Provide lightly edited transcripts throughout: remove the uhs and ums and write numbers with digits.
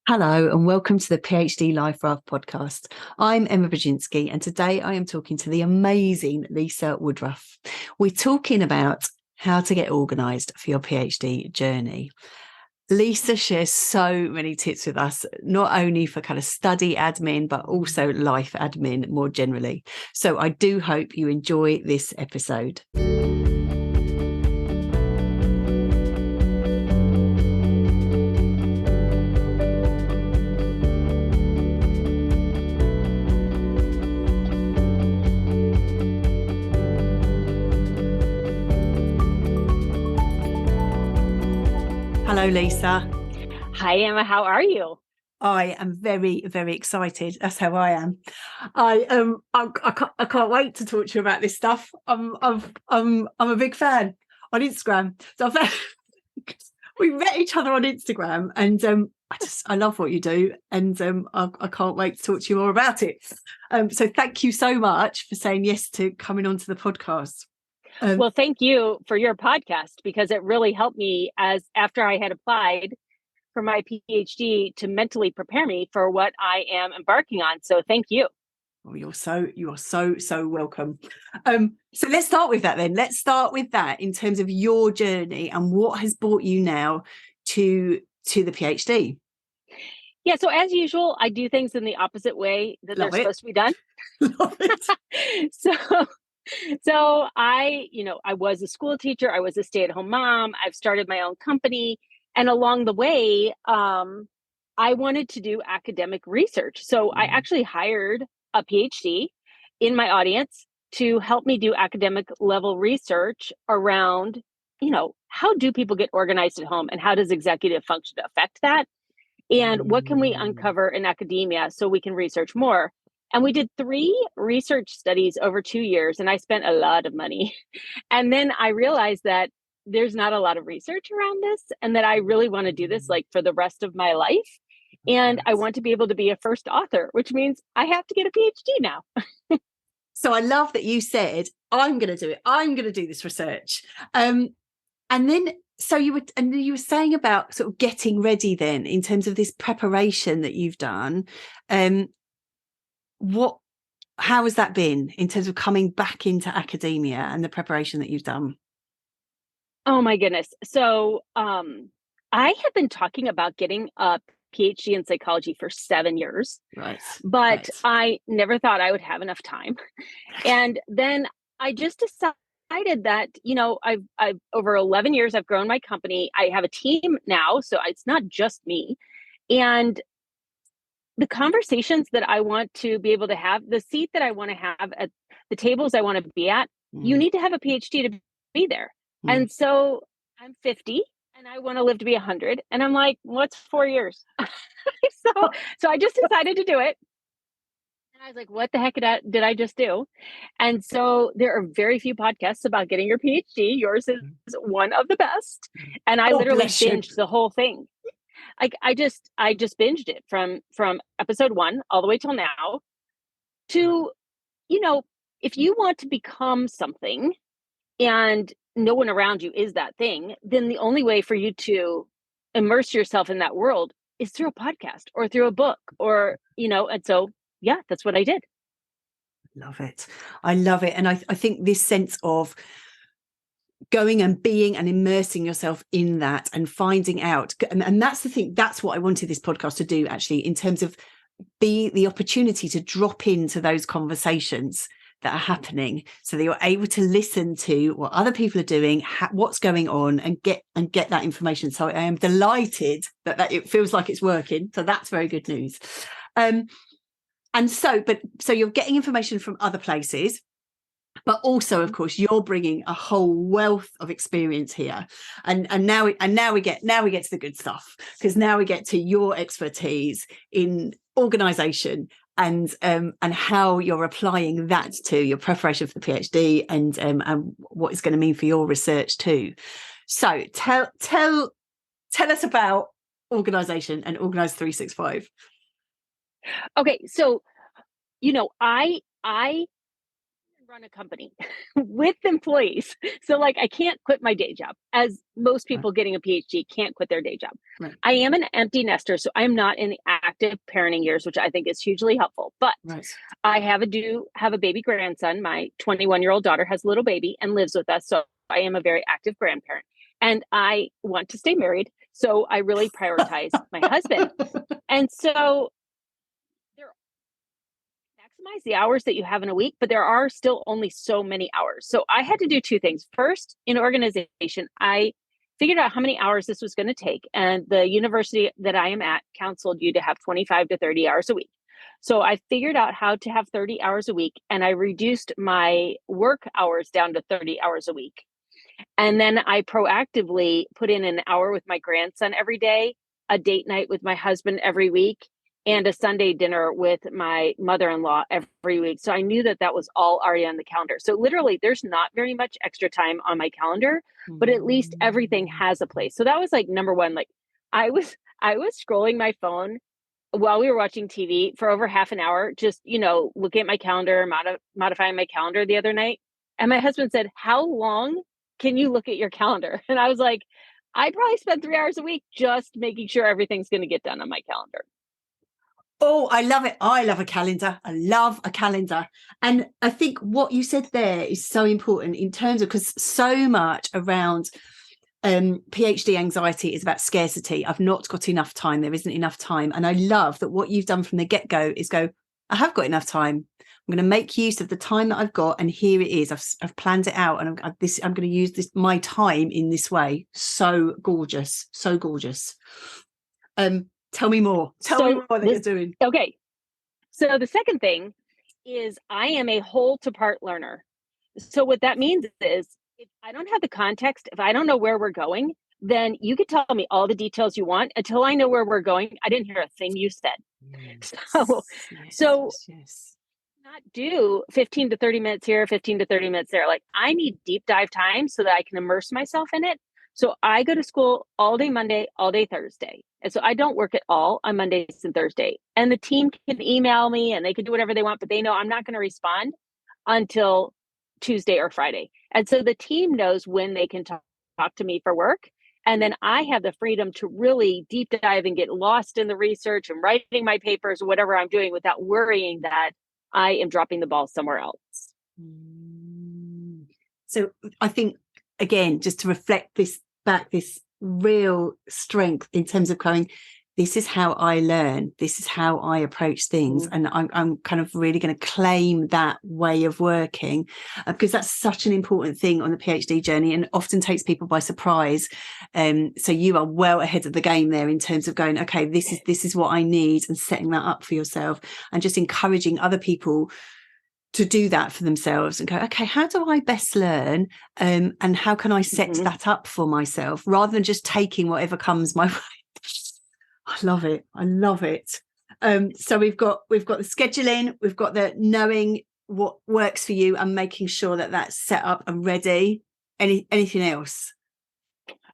Hello and welcome to the PhD Life Raft podcast. I'm Emma Brzezinski and today I am talking to the amazing Lisa Woodruff. We're talking about how to get organised for your PhD journey. Lisa shares so many tips with us, not only for kind of study admin, but also life admin more generally. So I do hope you enjoy this episode. Hello, Lisa. Hi, Emma. How are you? I am very, very excited. That's how I am. I can't wait to talk to you about this stuff. I'm a big fan on Instagram. So we met each other on Instagram, and I love what you do, and I can't wait to talk to you more about it. So thank you so much for saying yes to coming onto the podcast. Well, thank you for your podcast because it really helped me as after I had applied for my PhD to mentally prepare me for what I am embarking on. So thank you. Oh, you are so welcome. So let's start with that then. Let's start with that in terms of your journey and what has brought you now to the PhD. Yeah. So as usual, I do things in the opposite way that they're supposed to be done. Love it. So I was a school teacher. I was a stay-at-home mom. I've started my own company. And along the way, I wanted to do academic research. So I actually hired a PhD in my audience to help me do academic level research around, how do people get organized at home and how does executive function affect that? And what can we uncover in academia so we can research more? And we did 3 research studies over 2 years, and I spent a lot of money. And then I realized that there's not a lot of research around this and that I really want to do this like for the rest of my life. And I want to be able to be a first author, which means I have to get a PhD now. So I love that you said, I'm going to do it. I'm going to do this research. And then, so you were saying about sort of getting ready then in terms of this preparation that you've done. How has that been in terms of coming back into academia and the preparation that you've done? Oh my goodness. So I have been talking about getting a PhD in psychology for 7 years, but I never thought I would have enough time. And then I just decided that, I've over 11 years, I've grown my company. I have a team now, so it's not just me. And the conversations that I want to be able to have, the seat that I want to have at the tables I want to be at, you need to have a PhD to be there. And so I'm 50 and I want to live to be 100. And I'm like, what's 4 years? So I just decided to do it. And I was like, what the heck did I just do? And so there are very few podcasts about getting your PhD. Yours is one of the best. And I literally binged the whole thing. I just binged it from episode 1 all the way till now to, if you want to become something and no one around you is that thing, then the only way for you to immerse yourself in that world is through a podcast or through a book or, and so, yeah, that's what I did. Love it. I love it. And I think this sense of going and being and immersing yourself in that and finding out. And that's the thing. That's what I wanted this podcast to do, actually, in terms of the opportunity to drop into those conversations that are happening so that you're able to listen to what other people are doing, what's going on and get that information. So I am delighted that it feels like it's working. So that's very good news. So you're getting information from other places. But also, of course, you're bringing a whole wealth of experience here, and now we get to the good stuff, because now we get to your expertise in organisation and how you're applying that to your preparation for the PhD and what it's going to mean for your research too. So tell us about organisation and Organize 365. Okay, so I run a company with employees. So like I can't quit my day job, as most Right. people getting a PhD can't quit their day job. Right. I am an empty nester, so I'm not in the active parenting years, which I think is hugely helpful. But Right. I have a baby grandson. My 21-year-old daughter has a little baby and lives with us. So I am a very active grandparent. And I want to stay married. So I really prioritize my husband. And so there maximize the hours that you have in a week, but there are still only so many hours. So I had to do two things. First, in organization, I figured out how many hours this was going to take. And the university that I am at counseled you to have 25 to 30 hours a week. So I figured out how to have 30 hours a week, and I reduced my work hours down to 30 hours a week. And then I proactively put in an hour with my grandson every day, a date night with my husband every week, and a Sunday dinner with my mother-in-law every week. So I knew that that was all already on the calendar. So literally there's not very much extra time on my calendar, but at least everything has a place. So that was like number one. Like I was scrolling my phone while we were watching TV for over half an hour, just, looking at my calendar, modifying my calendar the other night. And my husband said, "How long can you look at your calendar?" And I was like, "I probably spend 3 hours a week just making sure everything's going to get done on my calendar." Oh, I love it. I love a calendar. I love a calendar. And I think what you said there is so important in terms of, because so much around PhD anxiety is about scarcity. I've not got enough time. There isn't enough time. And I love that what you've done from the get-go is go, I have got enough time. I'm going to make use of the time that I've got. And here it is. I've planned it out. And I'm going to use my time in this way. So gorgeous. So gorgeous. Tell me more. Tell me more that you're doing. Okay. So the second thing is I am a whole to part learner. So what that means is if I don't have the context, if I don't know where we're going, then you could tell me all the details you want until I know where we're going. I didn't hear a thing you said. Yes, So yes. Not do 15 to 30 minutes here, 15 to 30 minutes there. Like I need deep dive time so that I can immerse myself in it. So I go to school all day Monday, all day Thursday. And so I don't work at all on Mondays and Thursday. And the team can email me and they can do whatever they want, but they know I'm not going to respond until Tuesday or Friday. And so the team knows when they can talk to me for work. And then I have the freedom to really deep dive and get lost in the research and writing my papers, whatever I'm doing, without worrying that I am dropping the ball somewhere else. So I think, again, just to reflect this back, this real strength in terms of going, this is how I learn, this is how I approach things. And I'm kind of really going to claim that way of working, because that's such an important thing on the PhD journey and often takes people by surprise. So you are well ahead of the game there in terms of going, okay, this is what I need, and setting that up for yourself and just encouraging other people to do that for themselves and go, okay, how do I best learn? And how can I set that up for myself rather than just taking whatever comes my way? I love it. I love it. So we've got the scheduling, we've got the knowing what works for you and making sure that that's set up and ready. Anything else?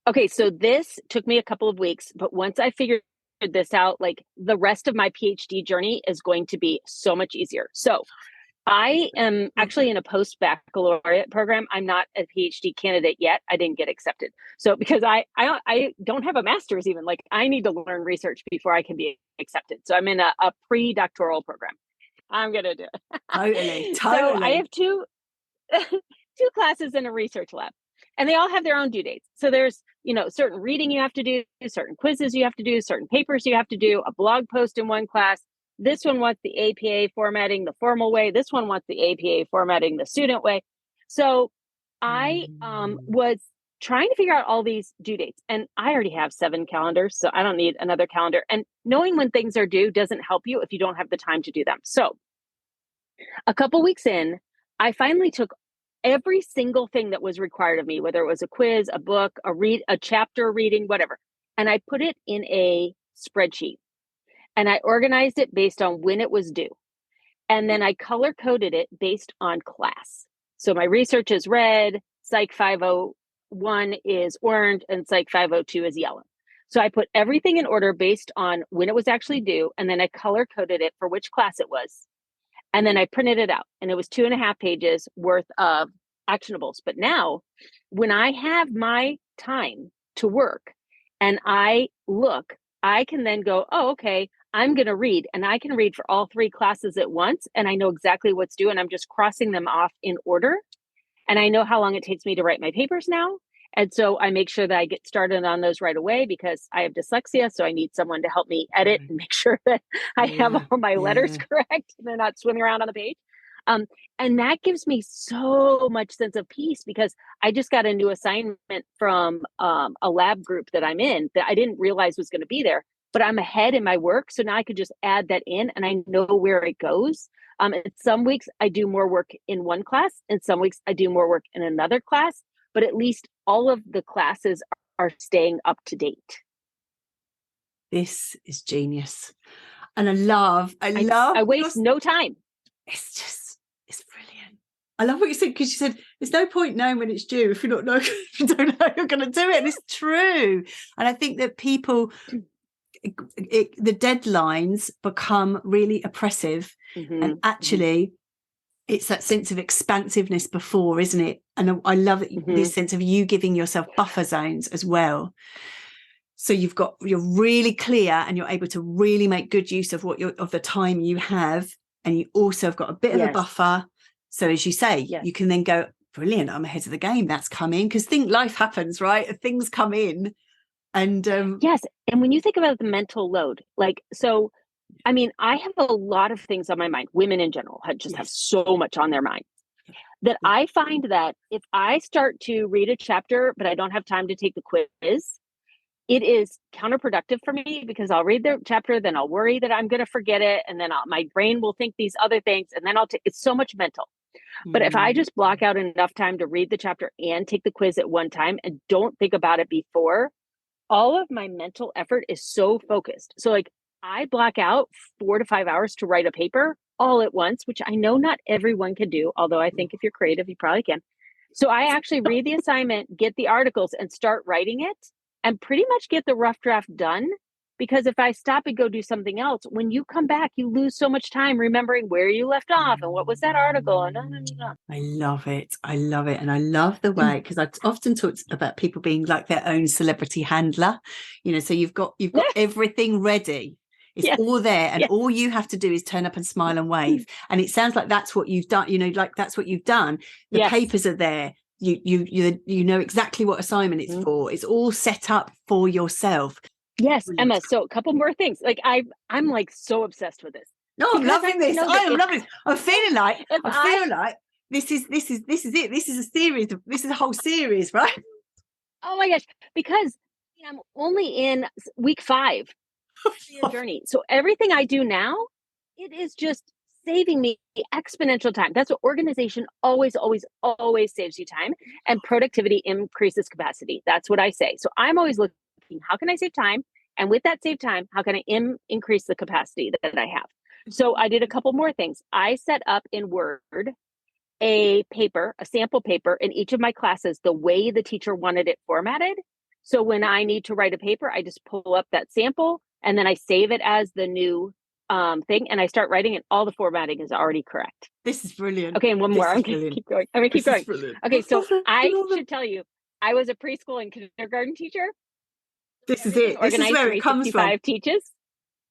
Okay, so this took me a couple of weeks, but once I figured this out, like the rest of my PhD journey is going to be so much easier. So I am actually in a post-baccalaureate program. I'm not a PhD candidate yet. I didn't get accepted. So because I don't have a master's even, like I need to learn research before I can be accepted. So I'm in a pre-doctoral program. I'm going to do it. Totally. So I have two classes in a research lab, and they all have their own due dates. So there's, certain reading you have to do, certain quizzes you have to do, certain papers you have to do, a blog post in one class. This one wants the APA formatting the formal way. This one wants the APA formatting the student way. So I was trying to figure out all these due dates, and I already have 7 calendars, so I don't need another calendar. And knowing when things are due doesn't help you if you don't have the time to do them. So a couple weeks in, I finally took every single thing that was required of me, whether it was a quiz, a book, a chapter reading, whatever, and I put it in a spreadsheet. And I organized it based on when it was due. And then I color coded it based on class. So my research is red, Psych 501 is orange, and Psych 502 is yellow. So I put everything in order based on when it was actually due. And then I color coded it for which class it was. And then I printed it out, and it was 2.5 pages worth of actionables. But now when I have my time to work and I look, I can then go, oh, okay, I'm going to read, and I can read for all 3 classes at once. And I know exactly what's due, and I'm just crossing them off in order. And I know how long it takes me to write my papers now. And so I make sure that I get started on those right away, because I have dyslexia. So I need someone to help me edit and make sure that I have all my letters correct and they're not swimming around on the page. And that gives me so much sense of peace, because I just got a new assignment from a lab group that I'm in that I didn't realize was going to be there, but I'm ahead in my work. So now I could just add that in and I know where it goes. And some weeks I do more work in one class, and some weeks I do more work in another class, but at least all of the classes are staying up to date. This is genius. And I waste no time. It's brilliant. I love what you said, because you said there's no point knowing when it's due if you don't know you're going to do it. And it's true. And I think that people, the deadlines become really oppressive. And actually, it's that sense of expansiveness before, isn't it? And I love this sense of you giving yourself buffer zones as well. So you're really clear, and you're able to really make good use of of the time you have. And you also have got a bit of a buffer. So as you say, you can then go, brilliant, I'm ahead of the game. That's coming. Because life happens, right? Things come in. And yes. And when you think about the mental load, so, I mean, I have a lot of things on my mind. Women in general have so much on their mind, that I find that if I start to read a chapter, but I don't have time to take the quiz, it is counterproductive for me, because I'll read the chapter, then I'll worry that I'm going to forget it. And then my brain will think these other things. And then it's so much mental. But if I just block out enough time to read the chapter and take the quiz at one time and don't think about it before, all of my mental effort is so focused. So I block out 4 to 5 hours to write a paper all at once, which I know not everyone can do. Although I think if you're creative, you probably can. So I actually read the assignment, get the articles, and start writing it, and pretty much get the rough draft done. Because if I stop and go do something else, when you come back, you lose so much time remembering where you left off and what was that article. And I love it. And I love the way, because I've often talked about people being like their own celebrity handler, so you've got everything ready. It's all there, and all you have to do is turn up and smile and wave. And it sounds like that's what you've done, that's what you've done. The papers are there. You know exactly what assignment it's for. It's all set up for yourself. Yes, Emma. So a couple more things. I'm so obsessed with this. No, I'm loving this. I am loving this. I feel like this is it. This is a series. This is a whole series, right? Oh my gosh! Because I'm only in week 5 of your journey. So everything I do now, it is just saving me exponential time. That's what organization always saves you time, and productivity increases capacity. That's what I say. So I'm always looking, how can I save time? And with that saved time, how can I increase the capacity that I have? So I did a couple more things. I set up in Word a sample paper in each of my classes, the way the teacher wanted it formatted. So when I need to write a paper, I just pull up that sample, and then I save it as the new thing, and I start writing, and all the formatting is already correct. This is brilliant. Okay, and one more. I'm going to keep going. Okay, so I should tell you, I was a preschool and kindergarten teacher. This is it. This is where it comes from. Teaches.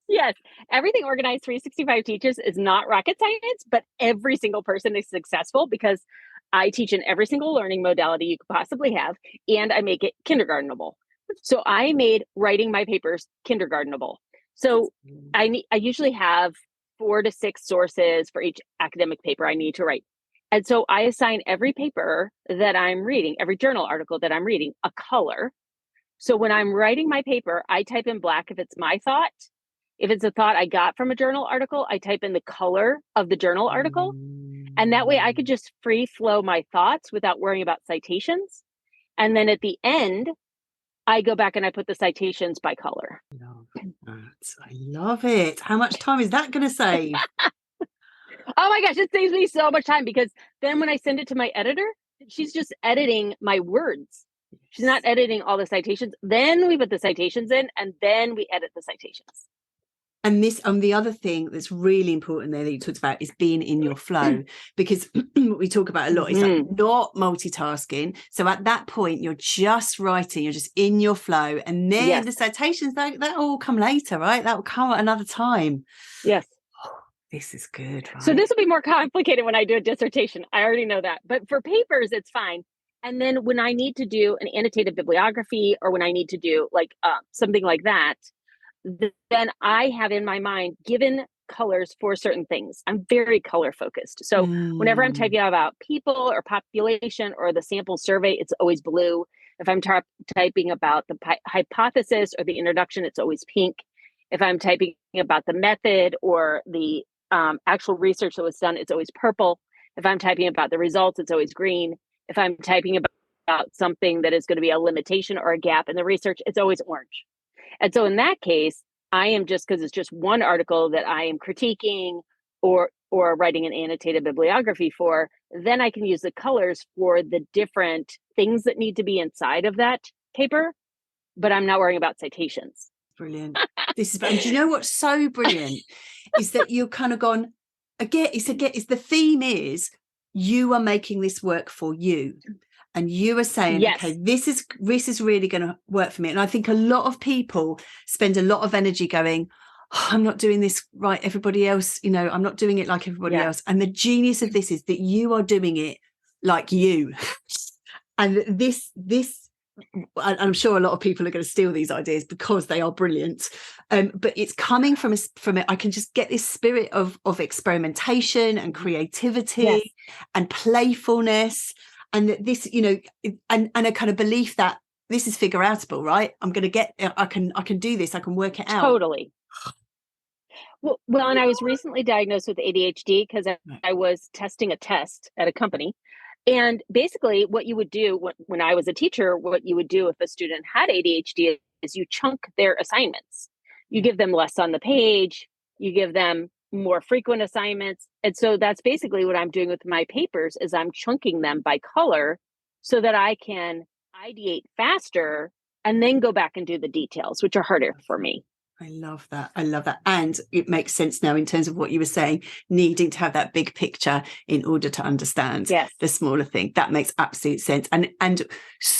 Yes, everything Organized 365 teaches is not rocket science, but every single person is successful, because I teach in every single learning modality you could possibly have, and I make it kindergartenable. So I made writing my papers kindergartenable. So I usually have 4 to 6 sources for each academic paper I need to write. And so I assign every paper that I'm reading, every journal article that I'm reading, a color. So when I'm writing my paper, I type in black if it's my thought. If it's a thought I got from a journal article, I type in the color of the journal article. And that way I could just free flow my thoughts without worrying about citations. And then at the end, I go back and I put the citations by color. I love it. How much time is that going to save? Oh my gosh, it saves me so much time, because then when I send it to my editor, she's just editing my words. She's not editing all the citations. Then we put the citations in, and then we edit the citations. And the other thing that's really important there that you talked about is being in your flow, because what we talk about a lot is like not multitasking. So at that point, you're just writing, you're just in your flow. And then the citations, that all come later, right? That will come at another time. Yes. Oh, this is good, right? So this will be more complicated when I do a dissertation. I already know that. But for papers, it's fine. And then when I need to do an annotated bibliography, or when I need to do like something like that, then I have in my mind given colors for certain things. I'm very color focused. So whenever I'm typing out about people or population or the sample survey, it's always blue. If I'm typing about the hypothesis or the introduction, it's always pink. If I'm typing about the method or the actual research that was done, it's always purple. If I'm typing about the results, it's always green. If I'm typing about something that is going to be a limitation or a gap in the research, it's always orange. And so in that case, I am just, because it's just one article that I am critiquing or writing an annotated bibliography for, then I can use the colors for the different things that need to be inside of that paper, but I'm not worrying about citations. Brilliant. And do you know what's so brilliant is that you've kind of gone, it's the theme is you are making this work for you. And you are saying, okay, this is really going to work for me. And I think a lot of people spend a lot of energy going, I'm not doing this right. Everybody else, I'm not doing it like everybody else. And the genius of this is that you are doing it like you. And this, I'm sure a lot of people are going to steal these ideas because they are brilliant. But it's coming from it. I can just get this spirit of experimentation and creativity and playfulness. And that this, and a kind of belief that this is figure outable, right? I can do this. I can work it out. Totally. Well, and I was recently diagnosed with ADHD because I was testing a test at a company. And basically what you would do when I was a teacher, what you would do if a student had ADHD is you chunk their assignments. You give them less on the page, you give them more frequent assignments. And so that's basically what I'm doing with my papers is I'm chunking them by color so that I can ideate faster and then go back and do the details, which are harder for me. I love that. And it makes sense now in terms of what you were saying, needing to have that big picture in order to understand the smaller thing. That makes absolute sense. And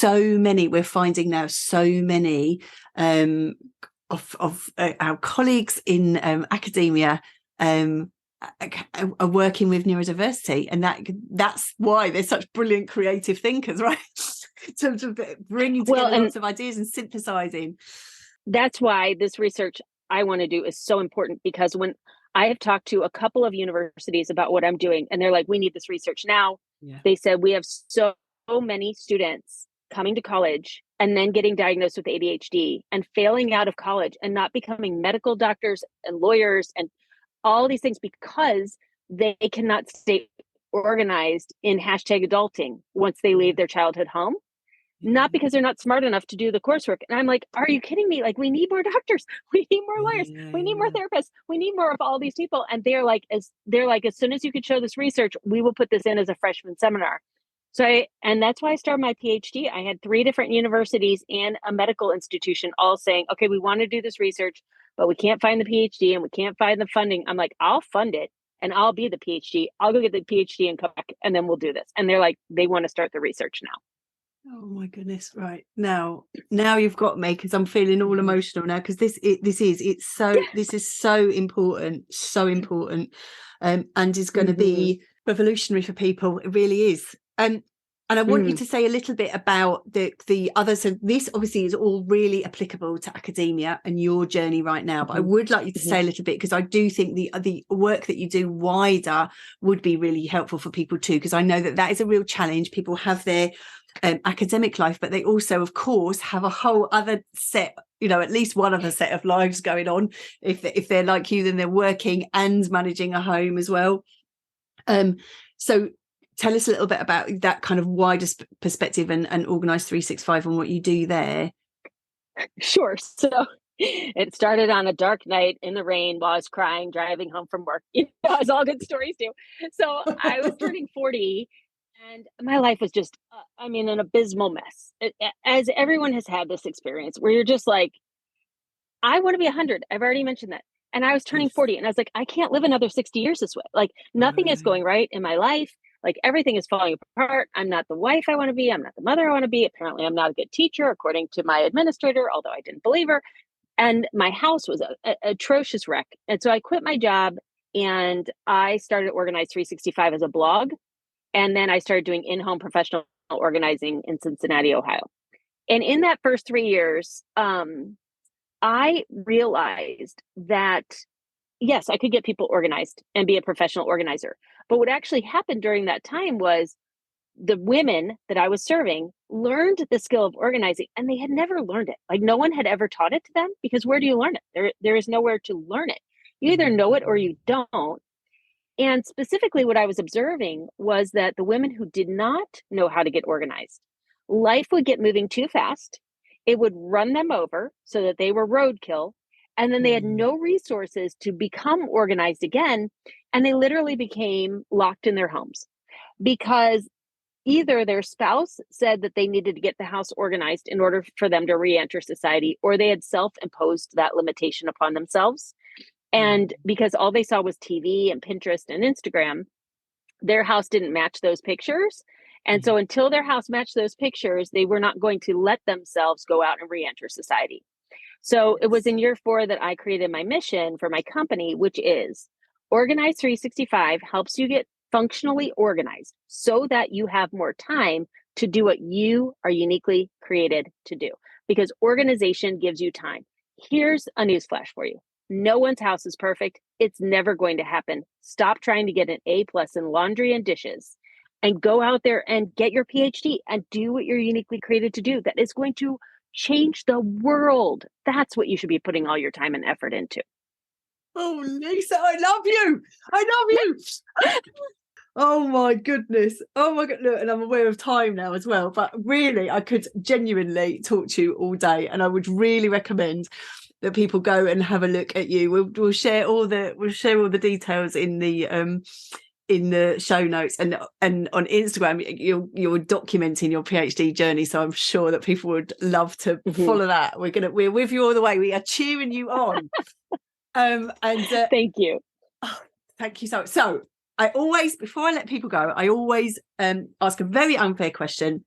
we're finding now so many of our colleagues in academia are working with neurodiversity, and that's why they're such brilliant creative thinkers, right? In terms of bringing together lots of ideas and synthesizing. That's why this research I want to do is so important, because when I have talked to a couple of universities about what I'm doing, and they're like, we need this research now. They said we have so many students coming to college and then getting diagnosed with ADHD and failing out of college and not becoming medical doctors and lawyers and all these things because they cannot stay organized in #adulting once they leave their childhood home. Not because they're not smart enough to do the coursework. And I'm like, are you kidding me? Like, we need more doctors. We need more lawyers. We need more therapists. We need more of all these people. And they're like, as soon as you could show this research, we will put this in as a freshman seminar. And that's why I started my PhD. I had 3 different universities and a medical institution all saying, okay, we want to do this research, but we can't find the PhD and we can't find the funding. I'm like, I'll fund it and I'll be the PhD. I'll go get the PhD and come back and then we'll do this. And they're like, they want to start the research now. Oh my goodness! Right now you've got me, because I'm feeling all emotional now, because this is so important, and is going to be revolutionary for people. It really is. And I want you to say a little bit about the others. So this obviously is all really applicable to academia and your journey right now. But I would like you to say a little bit, because I do think the work that you do wider would be really helpful for people too, because I know that is a real challenge. People have their academic life, but they also, of course, have a whole other set, at least one other set of lives going on. If they're like you, then they're working and managing a home as well. So tell us a little bit about that kind of wider perspective and Organize 365 and what you do there. Sure. So it started on a dark night in the rain while I was crying, driving home from work. It's all good stories too. So I was turning 40 and my life was just, an abysmal mess. As everyone has had this experience where you're just like, I want to be 100. I've already mentioned that. And I was turning 40 and I was like, I can't live another 60 years this way. Like nothing is going right in my life. Like everything is falling apart. I'm not the wife I want to be. I'm not the mother I want to be. Apparently I'm not a good teacher, according to my administrator, although I didn't believe her. And my house was an atrocious wreck. And so I quit my job and I started Organize 365 as a blog. And then I started doing in-home professional organizing in Cincinnati, Ohio. And in that first 3 years, I realized that, yes, I could get people organized and be a professional organizer. But what actually happened during that time was the women that I was serving learned the skill of organizing and they had never learned it. Like no one had ever taught it to them, because where do you learn it? There is nowhere to learn it. You either know it or you don't. And specifically what I was observing was that the women who did not know how to get organized, life would get moving too fast. It would run them over so that they were roadkill. And then they had no resources to become organized again. And they literally became locked in their homes because either their spouse said that they needed to get the house organized in order for them to re-enter society, or they had self-imposed that limitation upon themselves. And because all they saw was TV and Pinterest and Instagram, their house didn't match those pictures. And so until their house matched those pictures, they were not going to let themselves go out and re-enter society. So it was in year 4 that I created my mission for my company, which is Organize 365 helps you get functionally organized so that you have more time to do what you are uniquely created to do, because organization gives you time. Here's a newsflash for you. No one's house is perfect. It's never going to happen. Stop trying to get an A+ in laundry and dishes and go out there and get your PhD and do what you're uniquely created to do. That is going to change the world. That's what you should be putting all your time and effort into. Oh, Lisa, I love you. I love you. Oh my goodness. Oh my God. Look, and I'm aware of time now as well, but really I could genuinely talk to you all day, and I would really recommend that people go and have a look at you. We'll share all the details in the show notes, and on Instagram you're documenting your PhD journey, so I'm sure that people would love to follow that. We're with you all the way. We are cheering you on. Thank you. Oh, thank you so I always, before I let people go, I always ask a very unfair question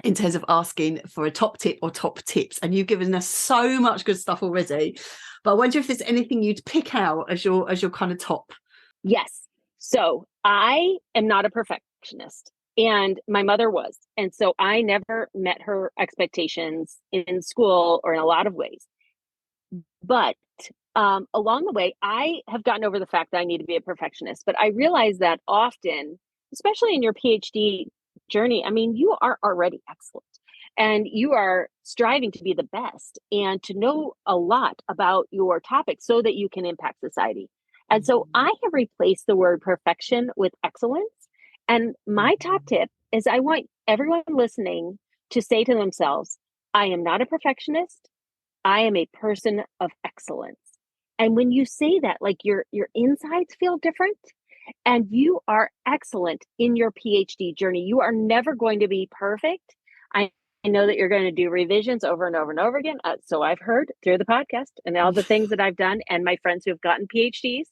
in terms of asking for a top tip or top tips, and you've given us so much good stuff already, but I wonder if there's anything you'd pick out as your kind of top. Yes. So I am not a perfectionist, and my mother was, and so I never met her expectations in school or in a lot of ways. But along the way, I have gotten over the fact that I need to be a perfectionist, but I realize that often, especially in your PhD journey, I mean, you are already excellent and you are striving to be the best and to know a lot about your topic so that you can impact society. And so I have replaced the word perfection with excellence. And my top tip is I want everyone listening to say to themselves, I am not a perfectionist. I am a person of excellence. And when you say that, like your insides feel different, and you are excellent in your PhD journey. You are never going to be perfect. I know that you're going to do revisions over and over and over again. So I've heard through the podcast and all the things that I've done and my friends who have gotten PhDs,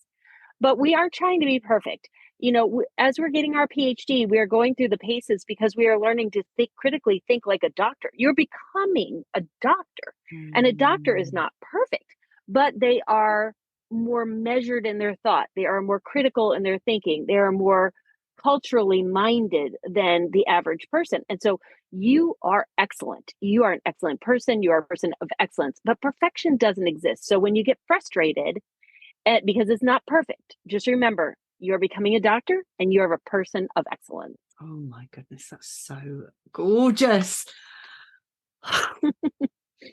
but we are trying to be perfect. You know, as we're getting our PhD, we are going through the paces because we are learning to critically think like a doctor. You're becoming a doctor, and a doctor is not perfect, but they are more measured in their thought. They are more critical in their thinking. They are more culturally minded than the average person. And so you are excellent. You are an excellent person. You are a person of excellence, but perfection doesn't exist. So when you get frustrated because it's not perfect, just remember, you're becoming a doctor and you're a person of excellence. Oh my goodness, that's so gorgeous.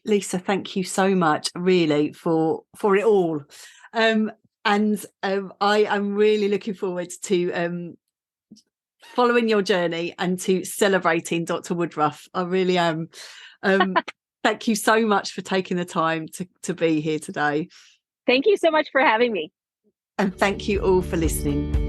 Lisa, thank you so much, really, for it all. I am really looking forward to following your journey and to celebrating Dr. Woodruff. I really am. Thank you so much for taking the time to be here today. Thank you so much for having me. And thank you all for listening.